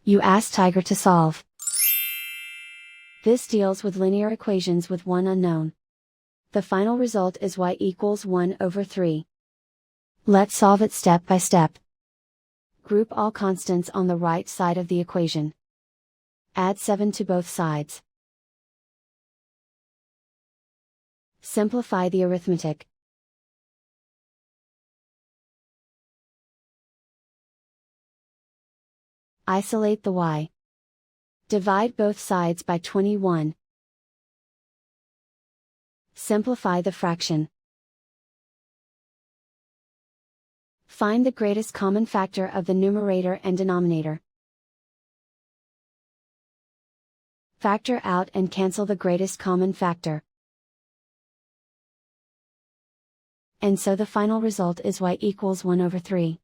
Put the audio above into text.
You ask Tiger to solve. This deals with linear equations with one unknown. The final result is y equals 1/3. Let's solve it step by step. Group all constants on the right side of the equation. Add 7 to both sides. Simplify the arithmetic. Isolate the y. Divide both sides by 21. Simplify the fraction. Find the greatest common factor of the numerator and denominator. Factor out and cancel the greatest common factor. And so the final result is y equals 1/3.